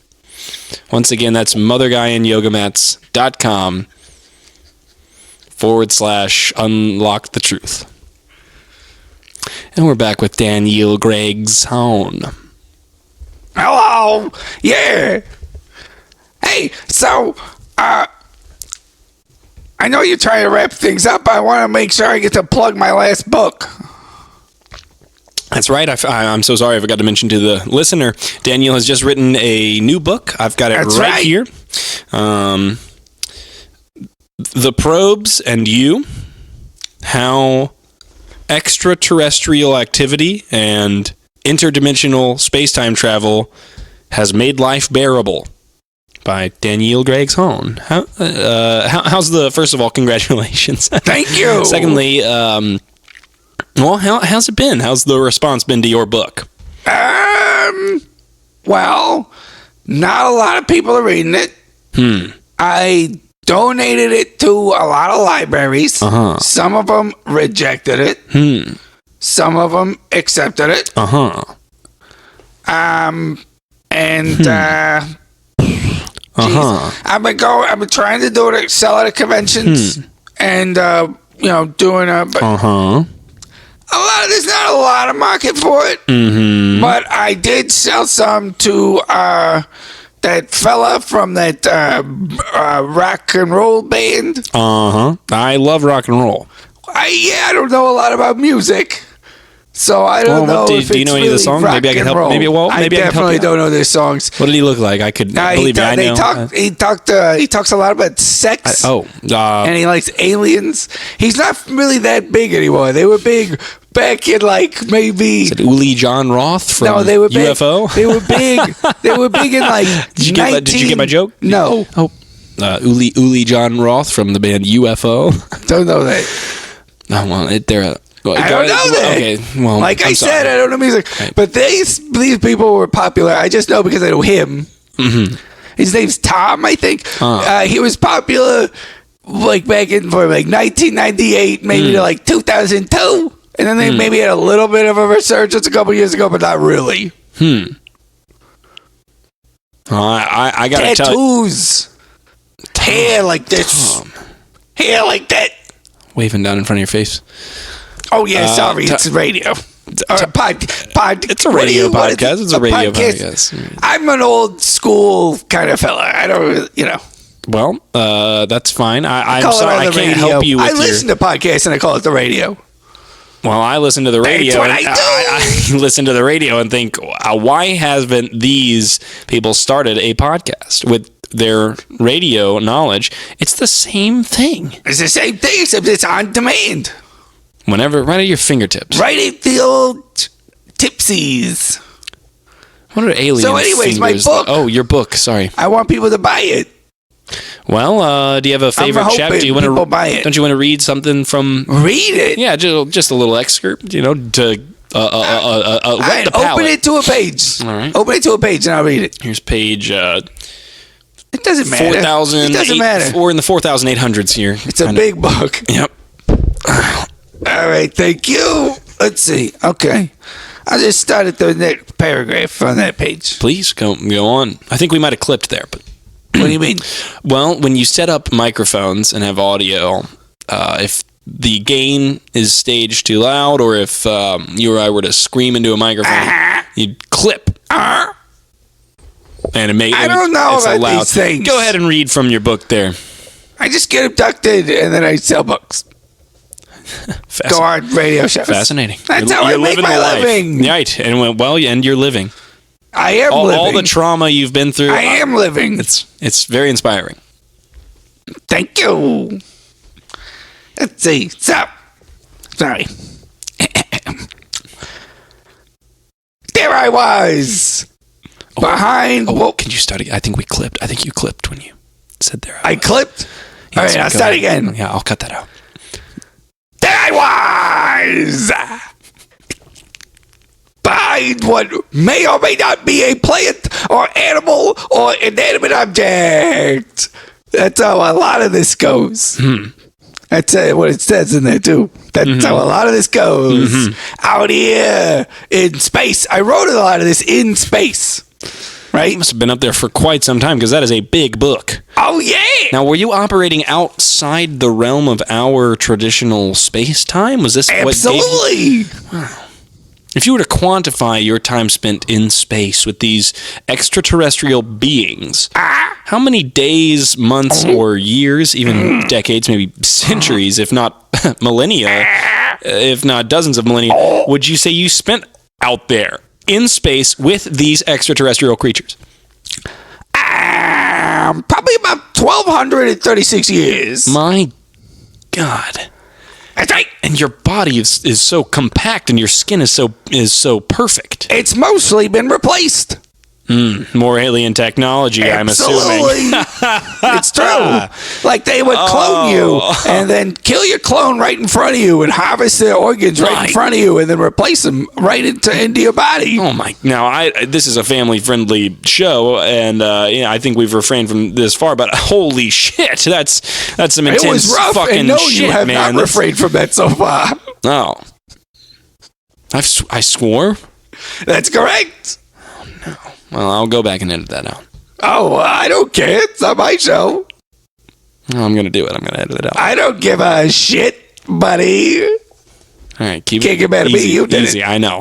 Once again, that's motherguyandyogamats.com/unlock the truth. And we're back with Daniel Greg's Hone. Hello. Yeah. Hey, so, I know you're trying to wrap things up. I want to make sure I get to plug my last book. That's right. I'm so sorry I forgot to mention to the listener, Daniel has just written a new book. I've got it right here. The Probes and You, How Extraterrestrial Activity and Interdimensional Space-Time Travel Has Made Life Bearable, by Daniel Greg's Hone. How's first of all, congratulations. Thank you. Secondly, how's it been? How's the response been to your book? Well, not a lot of people are reading it. I donated it to a lot of libraries. Some of them rejected it. Some of them accepted it. I've been trying to do it, sell it at conventions, and doing there's not a lot of market for it, but I did sell some to that fella from that rock and roll band. I love rock and roll. I don't know a lot about music, so I don't know. Do you know any of the songs? Maybe I can help. Maybe I definitely don't know their songs. What did he look like? I could believe me. I know. He talks a lot about sex. And he likes aliens. He's not really that big anymore. They were big back in maybe. Is it Uli John Roth from they were big, UFO? They were big. They were big in Did you get my joke? No. Uli John Roth from the band UFO. Don't know that. No, well, they're I don't know that. Okay, well, I said, I don't know music. Right. But these people were popular. I just know because I know him. His name's Tom, I think. He was popular back in 1998, maybe to 2002. And then they maybe had a little bit of a resurgence a couple years ago, but not really. I gotta tell you. Tattoos. Hair like this. Hair like that. Waving down in front of your face. Oh, yeah, sorry, it's radio. Or a pod. It's a radio podcast. It's a radio podcast. I'm an old school kind of fella. I don't, Well, that's fine. I'm sorry, I can't help you with I listen to podcasts and I call it the radio. Well, I listen to the radio. That's what I do. I listen to the radio and think, why haven't these people started a podcast with their radio knowledge? It's the same thing. It's the same thing, except it's on demand. Whenever, right at your fingertips. Right at the old tipsies. What are alien So anyways, fingers? my book. Oh, your book. Sorry. I want people to buy it. Well, do you have a favorite chapter? Do you want to buy it? Don't you want to read something from? Read it. Yeah, just a little excerpt. To whet the palate. Open it to a page. All right. Open it to a page and I'll read it. Here's page. It doesn't matter. 4,000. It doesn't matter. We're in the 4,800s here. It's a big book. Yep. All right, thank you. Let's see. Okay. I'll just start at the next paragraph on that page. Please, go on. I think we might have clipped there, but... What do you mean? Well, when you set up microphones and have audio, if the gain is staged too loud, or if you or I were to scream into a microphone, you'd clip. And I don't know about these things. Go ahead and read from your book there. I just get abducted and then I sell books. Go on radio shows. Fascinating. That's how I make my living. Right, and you're living. I am living. All the trauma you've been through. I am living. It's very inspiring. Thank you. Let's see. Stop. Sorry. There I was. Behind. Can you start again? I think we clipped. I think you clipped when you said there. I clipped? Yes, all right, I'll start again. Yeah, I'll cut that out. There I was. Behind what may or may not be a plant or animal or inanimate object. That's how a lot of this goes. That's what it says in there, too. That's how a lot of this goes. Out here in space. I wrote a lot of this in space. Right? You must have been up there for quite some time, because that is a big book. Oh, yeah. Now, were you operating outside the realm of our traditional space-time? Was this Absolutely. Wow. If you were to quantify your time spent in space with these extraterrestrial beings, how many days, months, or years, even decades, maybe centuries, if not millennia, if not dozens of millennia, would you say you spent out there in space with these extraterrestrial creatures? Probably about 1,236 years. My God. That's right. And your body is so compact, and your skin is so perfect. It's mostly been replaced. More alien technology, Absolutely. I'm assuming. It's true. Like they would clone you and then kill your clone right in front of you and harvest their organs right in front of you and then replace them right into your body. Oh my! Now, this is a family-friendly show, and I think we've refrained from this far. But holy shit, that's some intense it was rough, fucking and no, shit, you have man. not refrained from that so far. No, I swore. That's correct. No. Well, I'll go back and edit that out. Oh, I don't care. It's not my show. No, I'm going to do it. I'm going to edit it out. I don't give a shit, buddy. All right, Can't get mad at me. You did easy. it. I know.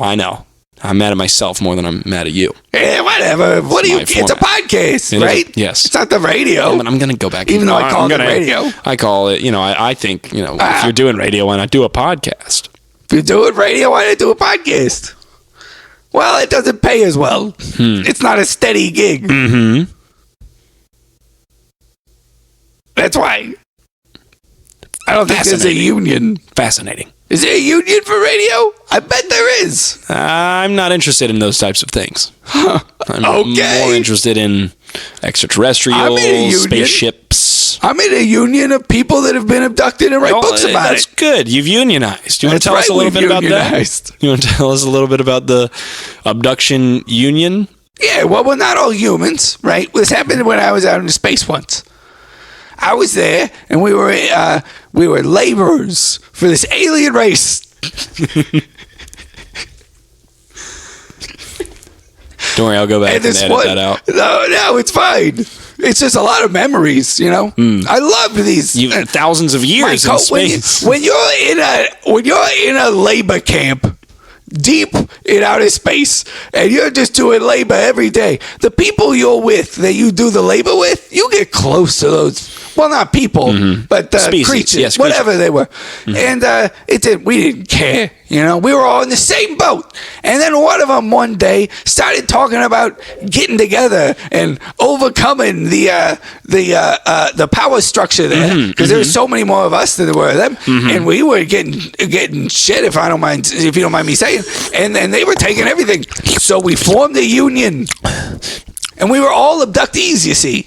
I'm mad at myself more than I'm mad at you. Yeah, whatever. It's a podcast, right? Yes. It's not the radio. Yeah, but I'm going to go back. Even though I call it radio. I call it, I think, if you're doing radio, why not do a podcast? If you're doing radio, why not do a podcast? Well, it doesn't pay as well. It's not a steady gig. Mm-hmm. That's why. I don't think there's a union. Fascinating. Is there a union for radio? I bet there is. I'm not interested in those types of things. I'm more interested in extraterrestrial spaceships. I'm in a union of people that have been abducted and write books about That's good. You've unionized. Do you want to tell us a little bit about that? You want to tell us a little bit about the abduction union? Yeah, well, we're not all humans, right? This happened when I was out in space once. I was there, and we were laborers for this alien race. Don't worry, I'll go back and edit that out. No, it's fine. It's just a lot of memories, I love these. Thousands of years in space. When you're in a labor camp, deep in outer space, and you're just doing labor every day. The people you're with, that you do the labor with, you get close to those. Well, not people, but creatures, yes, whatever they were. And we didn't care. We were all in the same boat. And then one of them one day started talking about getting together and overcoming the power structure there, because there's so many more of us than there were of them, and we were getting shit, if you don't mind me saying. And they were taking everything. So we formed a union. And we were all abductees, you see.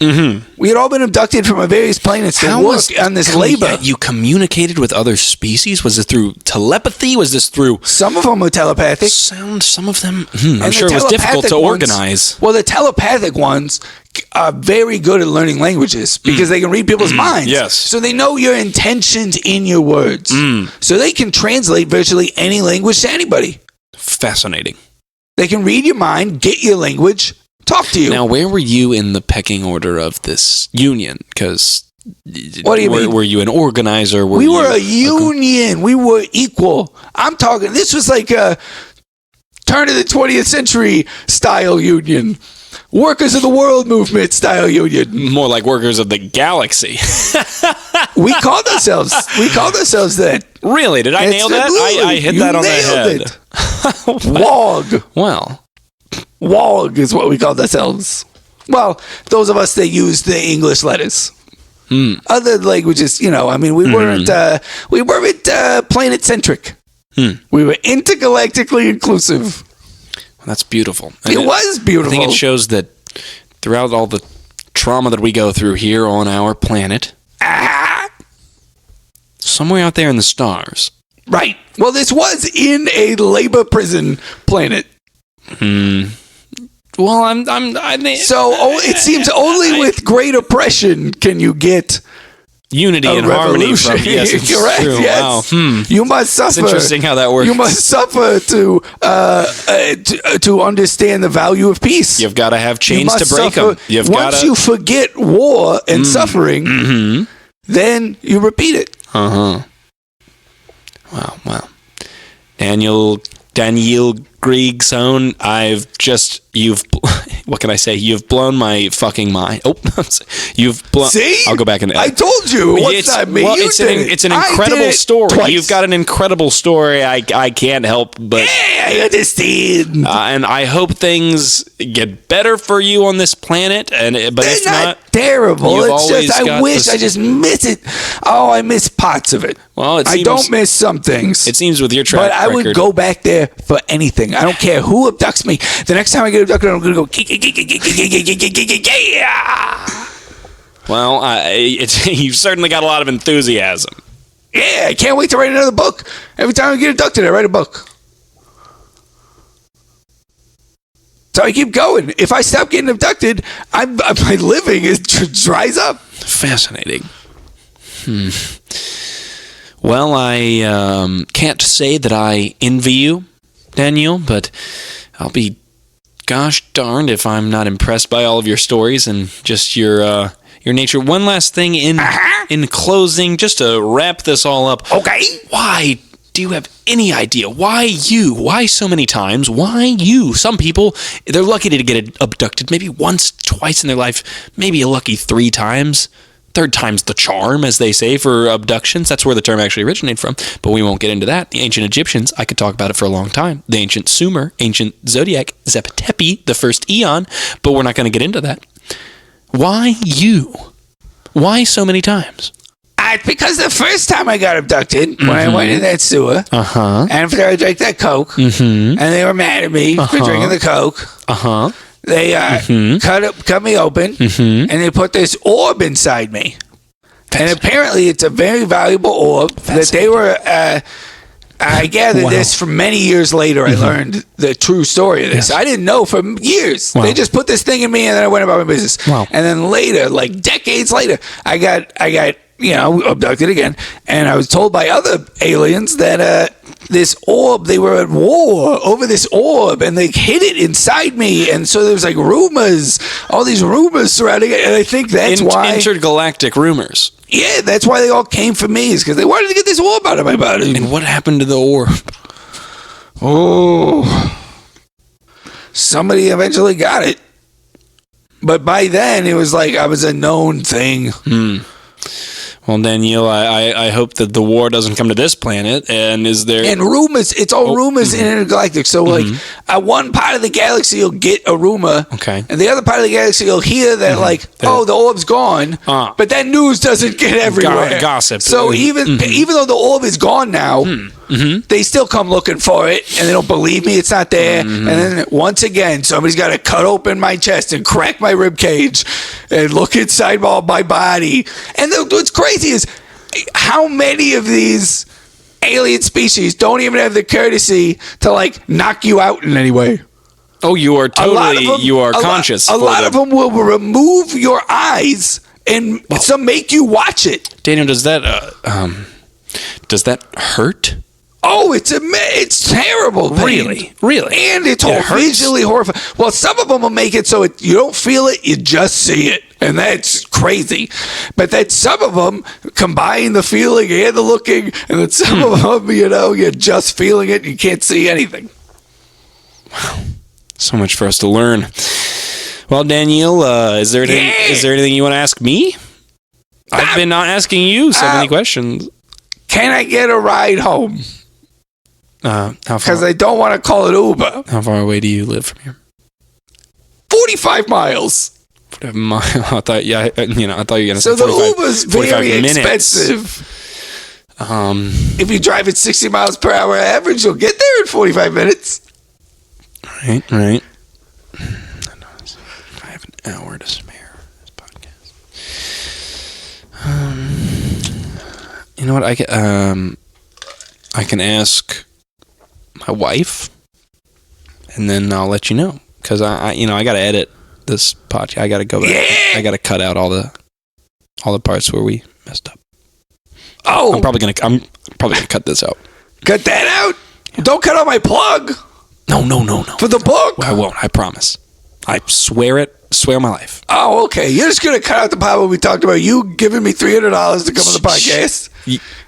We had all been abducted from various planets to work on this labor. You communicated with other species? Was it through telepathy? Was this through... Some of them were telepathic. Some of them... I'm sure it was difficult to organize. Well, the telepathic ones are very good at learning languages because they can read people's minds. Yes. So they know your intentions in your words. So they can translate virtually any language to anybody. Fascinating. They can read your mind, get your language... talk to you. Now, where were you in the pecking order of this union? Because what do you mean? Were you an organizer? We were a union. We were equal. I'm talking. This was like a turn of the 20th century style union, workers of the world movement style union. More like workers of the galaxy. We called ourselves that. Really? Did I nail that? I hit that on the head. WOG. Well. WOG is what we called ourselves. Well, those of us that use the English letters. Other languages, we weren't planet centric. We were intergalactically inclusive. Well, that's beautiful. It was beautiful. I think it shows that throughout all the trauma that we go through here on our planet, somewhere out there in the stars. Right. Well, this was in a labor prison planet. Well, it seems only with great oppression can you get unity and harmony from. Yes, it's correct. True. Yes. Wow. You must suffer. It's interesting how that works. You must suffer to understand the value of peace. You've got to have chains to break them. Once you forget war and suffering, then you repeat it. Wow. Daniel Griegson, what can I say? You've blown my fucking mind. Oh, you've blown. See? I'll go back and. I told you. What's that mean? Well, it's an incredible story. Twice. You've got an incredible story. I can't help but. Yeah, I understand. And I hope things get better for you on this planet. But they're if not terrible. It's just I wish I just miss it. Oh, I miss parts of it. Well, I don't miss some things. It seems with your track record. But I would go back there for anything. I don't care who abducts me. The next time I get abducted, I'm going to go. Well, you've certainly got a lot of enthusiasm. Yeah, I can't wait to write another book. Every time I get abducted, I write a book. So I keep going. If I stop getting abducted, my living dries up. Fascinating. Well, I can't say that I envy you, Daniel, but I'll be gosh darned if I'm not impressed by all of your stories and just your nature. One last thing in closing, just to wrap this all up. Okay. Why do you have any idea? Why you? Why so many times? Why you? Some people, they're lucky to get abducted maybe once, twice in their life, maybe a lucky 3 times. 3rd time's the charm, as they say, for abductions. That's where the term actually originated from, but we won't get into that. The ancient Egyptians, I could talk about it for a long time. The ancient Sumer, ancient Zodiac, Zep-Tepi, the first Eon, but we're not going to get into that. Why you? Why so many times? Because the first time I got abducted, when I went in that sewer, and after I drank that Coke, and they were mad at me for drinking the Coke, they cut me open, and they put this orb inside me. And apparently it's a very valuable orb that they were... I gathered this from many years later. I learned the true story of this. I didn't know for years. They just put this thing in me, and then I went about my business. And then later, like decades later, I got abducted again, and I was told by other aliens that this orb, they were at war over this orb, and they hid it inside me, and so there was like rumors, all these rumors surrounding it, and I think that's why intergalactic rumors. Yeah, that's why they all came for me, is because they wanted to get this orb out of my body. And what happened to the orb? Oh, somebody eventually got it. But by then, it was like I was a known thing. Well, Daniel, I hope that the war doesn't come to this planet. And is there... And rumors, it's all rumors in intergalactic. So, like, at one part of the galaxy, you'll get a rumor. Okay. And the other part of the galaxy, you'll hear that, like, the orb's gone. But that news doesn't get everywhere. Gossip. So, even though the orb is gone now, they still come looking for it. And they don't believe me it's not there. And then, once again, somebody's got to cut open my chest and crack my rib cage and look inside my body. And what's crazy is how many of these alien species don't even have the courtesy to like knock you out in any way. Oh, you are conscious. A lot of them will remove your eyes and some make you watch it. Daniel, does that hurt? Oh, it's terrible. Really? And it's visually horrifying. Well, some of them will make it so you don't feel it, you just see it. And that's crazy. But then some of them combine the feeling and the looking. And then some of them, you're just feeling it and you can't see anything. Wow. So much for us to learn. Well, Daniel, is there anything you want to ask me? I've been not asking you so many questions. Can I get a ride home? How far? Because I don't want to call it Uber. How far away do you live from here? 45 miles. I thought you were going to say so the Uber's very expensive. If you drive at 60 miles per hour average, you'll get there in 45 minutes. Right. I have an hour to spare this podcast. You know what? I can ask my wife, and then I'll let you know because I got to edit this podcast. I got to go back. I got to cut out all the parts where we messed up. Oh, I'm probably gonna cut this out. Cut that out. Yeah. Don't cut out my plug. No. For the book? I won't. I promise. I swear it. Swear my life. Oh, okay. You're just going to cut out the part where we talked about you giving me $300 to come on the podcast.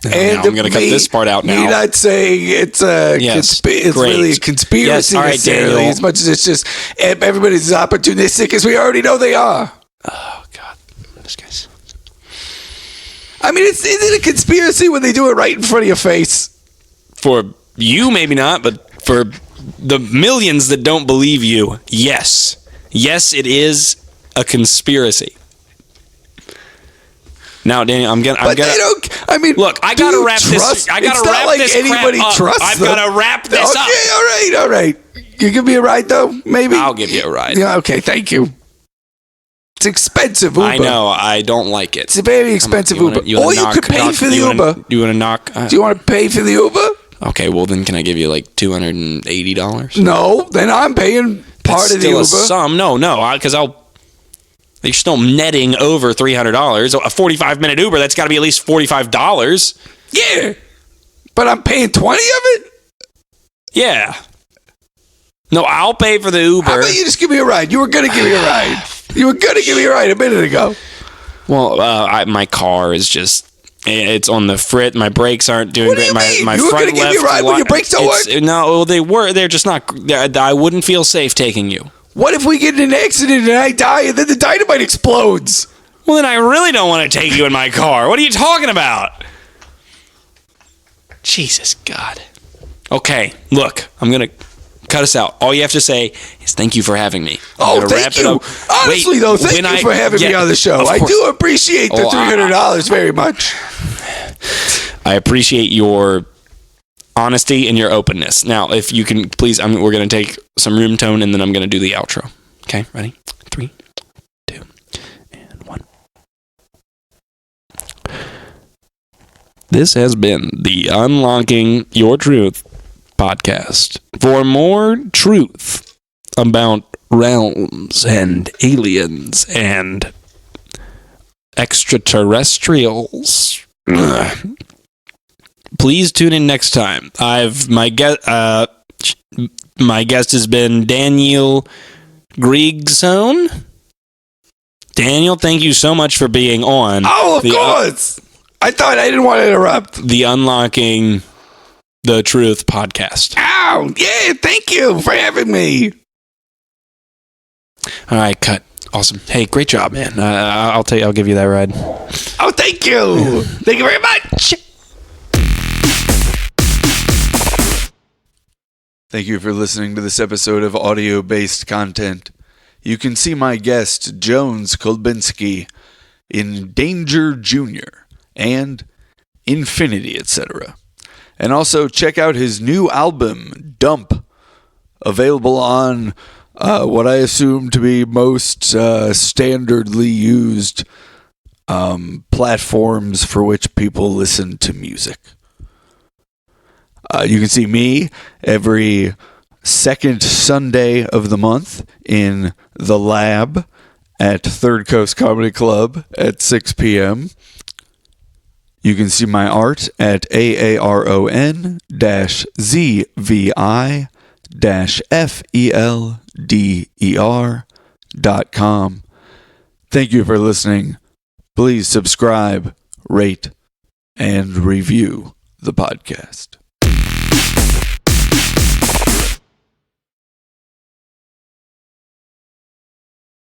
And I'm going to cut this part out now. Me not saying it's really a conspiracy necessarily, as much as it's just everybody's as opportunistic as we already know they are. Oh, God. This guy's... I mean, is it a conspiracy when they do it right in front of your face? For you, maybe not, but for the millions that don't believe you, yes. Yes, it is a conspiracy. Now, Daniel, look, I gotta wrap this. I gotta wrap this crap up. I've gotta wrap this up. Okay, all right. You give me a ride though, maybe. I'll give you a ride. Yeah, okay, thank you. It's expensive Uber. I know. I don't like it. It's a very expensive Uber. Or you could pay for the Uber. You want to knock? Do you want to pay for the Uber? Okay, well then, can I give you like $280? No, then I'm paying part of the Uber. No, because you're still netting over $300. A 45-minute Uber, that's got to be at least $45. Yeah, but I'm paying 20 of it. Yeah. No, I'll pay for the Uber. How about you just give me a ride? You were gonna give me a ride. You were gonna give me a ride a minute ago. Well, my car is just. It's on the frit. My brakes aren't doing great. My you were front gonna give me a ride when your brakes don't work? No, they were. They're just not. I wouldn't feel safe taking you. What if we get in an accident and I die and then the dynamite explodes? Well, then I really don't want to take you in my car. What are you talking about? Jesus God. Okay, look, I'm gonna cut us out. All you have to say is thank you for having me. Oh, thank you. Honestly, though, thank you for having me on the show. I do appreciate the $300 very much. I appreciate your honesty and your openness. Now, if you can, please, we're going to take some room tone, and then I'm going to do the outro. Okay, ready? 3, 2, and 1. This has been the Unlocking Your Truth podcast. For more truth about realms and aliens and extraterrestrials, please tune in next time. My guest has been Daniel Griegson. Daniel, thank you so much for being on. Oh, of course. I thought I didn't want to interrupt. The Unlocking The Truth Podcast. Oh, yeah, thank you for having me. All right, cut. Awesome. Hey, great job, man. I'll give you that ride. Oh, thank you. Thank you very much. Thank you for listening to this episode of audio-based content. You can see my guest, Jones Kolbinsky, in Danger Jr. and Infinity, etc. And also check out his new album, Dump, available on what I assume to be most standardly used platforms for which people listen to music. You can see me every second Sunday of the month in the Lab at Third Coast Comedy Club at 6 p.m. You can see my art at aaron-zvi-felder.com. Thank you for listening. Please subscribe, rate, and review the podcast.